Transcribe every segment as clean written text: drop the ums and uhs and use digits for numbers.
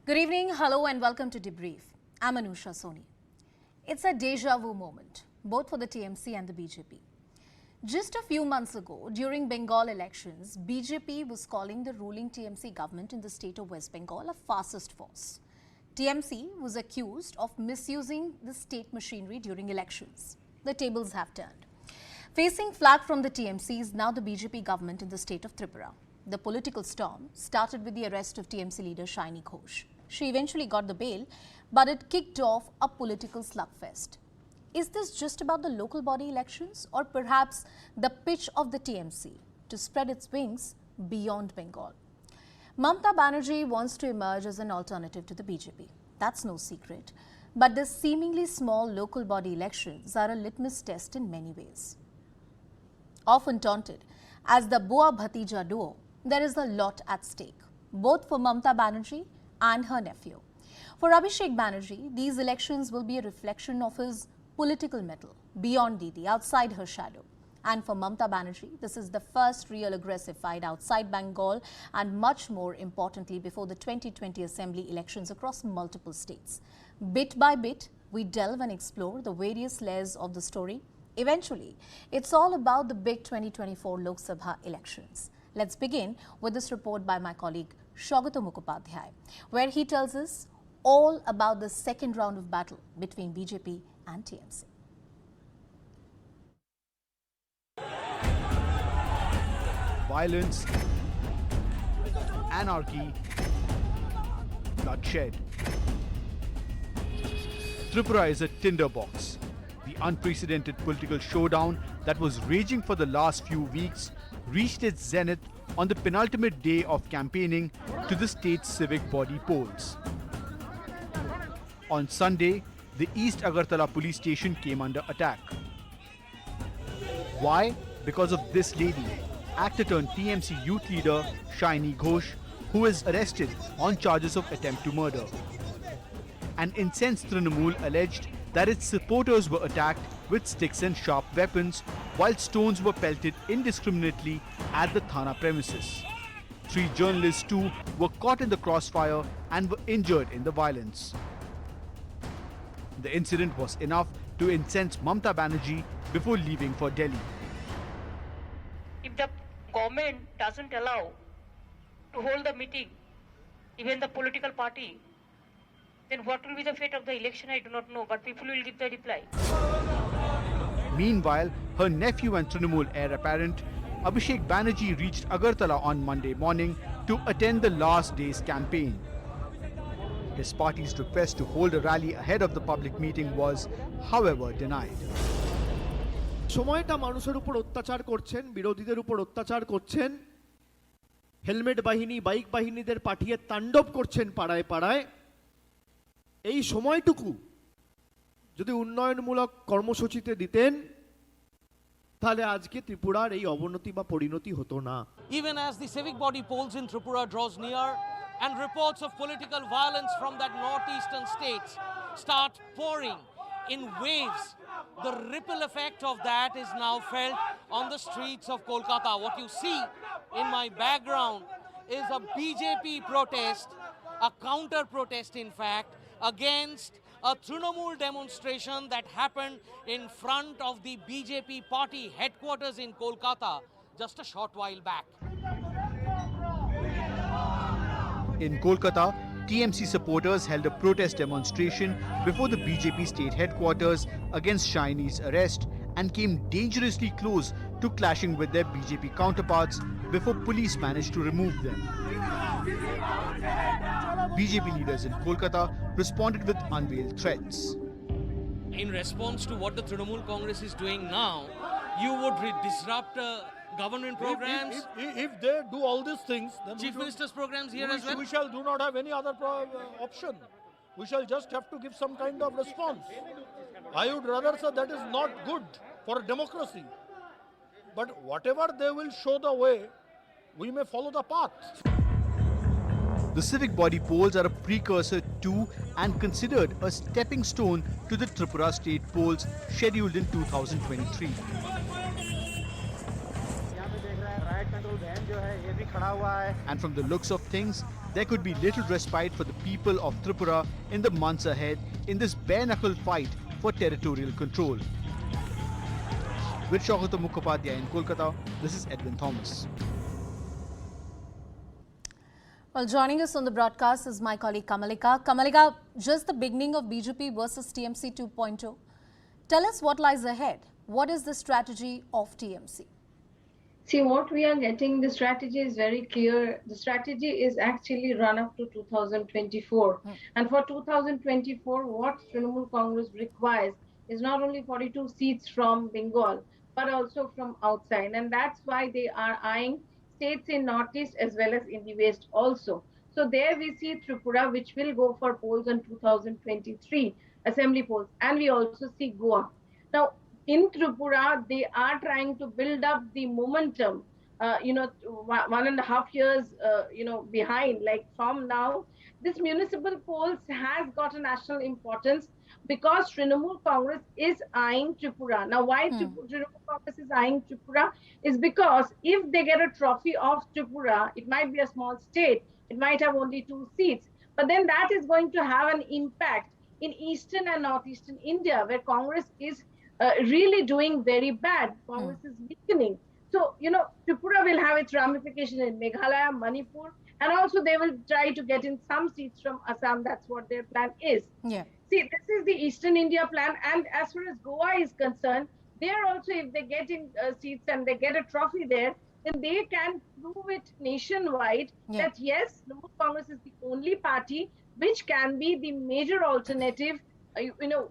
Good evening, hello and welcome to Debrief. I'm Anusha Soni. It's a deja vu moment, both for the TMC and the BJP. Just a few months ago, during Bengal elections, BJP was calling the ruling TMC government in the state of West Bengal a fascist force. TMC was accused of misusing the state machinery during elections. The tables have turned. Facing flack from the TMC is now the BJP government in the state of Tripura. The political storm started with the arrest of TMC leader Shaini Ghosh. She eventually got the bail, but it kicked off a political slugfest. Is this just about the local body elections or perhaps the pitch of the TMC to spread its wings beyond Bengal? Mamata Banerjee wants to emerge as an alternative to the BJP. That's no secret. But the seemingly small local body elections are a litmus test in many ways. Often taunted as the Bua Bhatija duo, there is a lot at stake, both for Mamata Banerjee and her nephew. For Abhishek Banerjee, these elections will be a reflection of his political mettle, beyond Didi, outside her shadow. And for Mamata Banerjee, this is the first real aggressive fight outside Bengal and much more importantly before the 2020 Assembly elections across multiple states. Bit by bit, we delve and explore the various layers of the story. Eventually, it's all about the big 2024 Lok Sabha elections. Let's begin with this report by my colleague Shogata Mukhopadhyay, where he tells us all about the second round of battle between BJP and TMC. Violence, anarchy, bloodshed. Tripura is a tinderbox. The unprecedented political showdown that was raging for the last few weeks reached its zenith on the penultimate day of campaigning to the state's civic body polls. On Sunday, the East Agartala police station came under attack. Why? Because of this lady, actor-turned-TMC youth leader Shaini Ghosh, who is arrested on charges of attempt to murder. An incensed Trinamool alleged that its supporters were attacked with sticks and sharp weapons, while stones were pelted indiscriminately at the Thana premises. 3 journalists too were caught in the crossfire and were injured in the violence. The incident was enough to incense Mamata Banerjee before leaving for Delhi. If the government doesn't allow to hold the meeting, even the political party, then what will be the fate of the election, I do not know, but people will give the reply. Meanwhile, her nephew and Trinamool heir apparent, Abhishek Banerjee reached Agartala on Monday morning to attend the last day's campaign. His party's request to hold a rally ahead of the public meeting was, however, denied. সময়টা মানুষের উপর অত্যাচার করছেন, বিরোধীদের উপর অত্যাচার করছেন, helmet বাহিনী, বাইক বাহিনীদের পাঠিয়ে তাণ্ডব করছেন পাড়ায় পাড়ায়। এই সময়টুকু যদি উন্নয়নমূলক কর্মসূচিতে দিতেন তাহলে আজকে ত্রিপুরার এই অবনতি বা পরিণতি হতো না। Even as the civic body polls in Tripura draws near and reports of political violence from that northeastern states start pouring in waves, the ripple effect of that is now felt on the streets of Kolkata. What you see in my background is a BJP protest, a counter protest in fact, against a Trinamool demonstration that happened in front of the BJP party headquarters in Kolkata just a short while back. In Kolkata, TMC supporters held a protest demonstration before the BJP state headquarters against Shaini's arrest and came dangerously close to clashing with their BJP counterparts before police managed to remove them. BJP leaders in Kolkata responded with unveiled threats. In response to what the Trinamool Congress is doing now, you would disrupt government programs. If they do all these things, then Chief Minister's programs here as well. We shall do not have any other option. We shall just have to give some kind of response. I would rather say that is not good for democracy. But whatever they will show the way, we may follow the path. The civic body polls are a precursor to and considered a stepping stone to the Tripura state polls scheduled in 2023. And from the looks of things, there could be little respite for the people of Tripura in the months ahead in this bare-knuckle fight for territorial control. With Shaukat Mukhopadhyay in Kolkata, this is Edwin Thomas. Well, joining us on the broadcast is my colleague Kamalika. Kamalika, just the beginning of BJP versus TMC 2.0. Tell us what lies ahead. What is the strategy of TMC? See, what we are getting, the strategy is very clear. The strategy is actually run up to 2024. And for 2024, what Trinamool Congress requires is not only 42 seats from Bengal, but also from outside. And that's why they are eyeing states in Northeast as well as in the West also. So there we see Tripura, which will go for polls in 2023, assembly polls. And we also see Goa. Now, in Tripura, they are trying to build up the momentum, 1.5 years, behind, like from now. This municipal polls has got a national importance because Trinamool Congress is eyeing Tripura. Now, why Trinamool Congress is eyeing Tripura is because if they get a trophy of Tripura, it might be a small state, it might have only 2 seats, but then that is going to have an impact in eastern and northeastern India, where Congress is really doing very bad. Congress is weakening. So, Tripura will have its ramification in Meghalaya, Manipur, and also they will try to get in some seats from Assam. That's what their plan is. Yeah. See, this is the Eastern India plan. And as far as Goa is concerned, there also, if they get in seats and they get a trophy there, then they can prove it nationwide that yes, Trinamool Congress is the only party which can be the major alternative,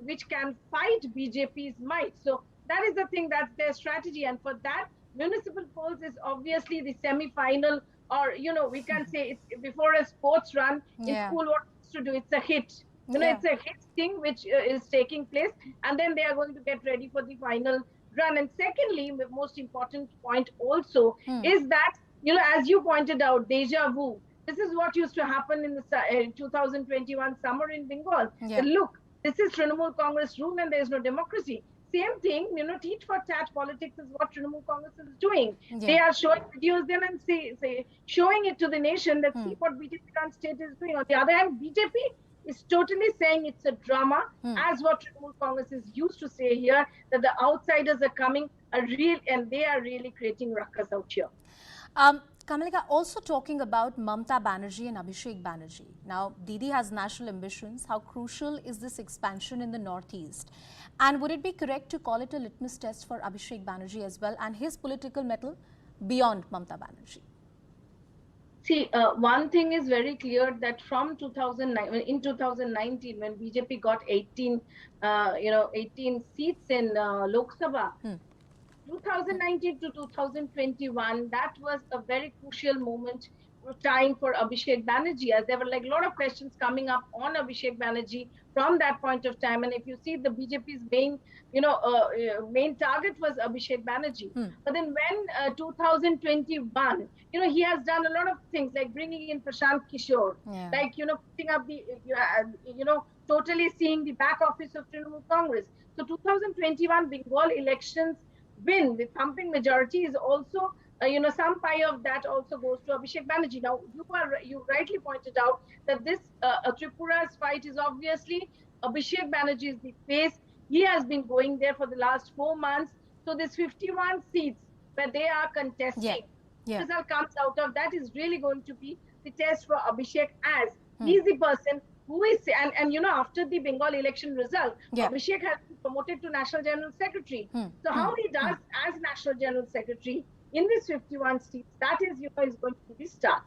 which can fight BJP's might. So that is the thing, that's their strategy. And for that, municipal polls is obviously the semi-final, or, we can say it's before a sports run in school, what it's to do, it's a hit. It's a hit thing which is taking place, and then they are going to get ready for the final run. And secondly, the most important point also is that, as you pointed out, deja vu. This is what used to happen in the 2021 summer in Bengal. Look, this is Trinamool Congress rule and there is no democracy. Same thing, tit for tat politics is what Trinamool Congress is doing. They are showing videos then and showing it to the nation that see what BJP run state is doing. On the other hand, BJP is totally saying it's a drama, as what Trinamool Congress is used to say here, that the outsiders are coming, and they are really creating ruckus out here. Kamalika, also talking about Mamata Banerjee and Abhishek Banerjee. Now, Didi has national ambitions. How crucial is this expansion in the Northeast? And would it be correct to call it a litmus test for Abhishek Banerjee as well and his political mettle beyond Mamata Banerjee? See, one thing is very clear that from 2019, when BJP got 18 seats in Lok Sabha, 2019 to 2021, that was a very crucial moment, time for Abhishek Banerjee, as there were like a lot of questions coming up on Abhishek Banerjee from that point of time. And if you see, the BJP's main target was Abhishek Banerjee. But then when 2021, he has done a lot of things like bringing in Prashant Kishore, like, putting up the, totally seeing the back office of Trinamool Congress. So 2021 Bengal elections win with thumping majority is also, some pie of that also goes to Abhishek Banerjee. Now, you rightly pointed out that this Tripura's fight is obviously Abhishek Banerjee is the face. He has been going there for the last 4 months. So this 51 seats where they are contesting, result comes out of that is really going to be the test for Abhishek, as he's the person who is, and after the Bengal election result, Abhishek has been promoted to National General Secretary. So how he does as National General Secretary in this 51 seats, that is, is going to be the start.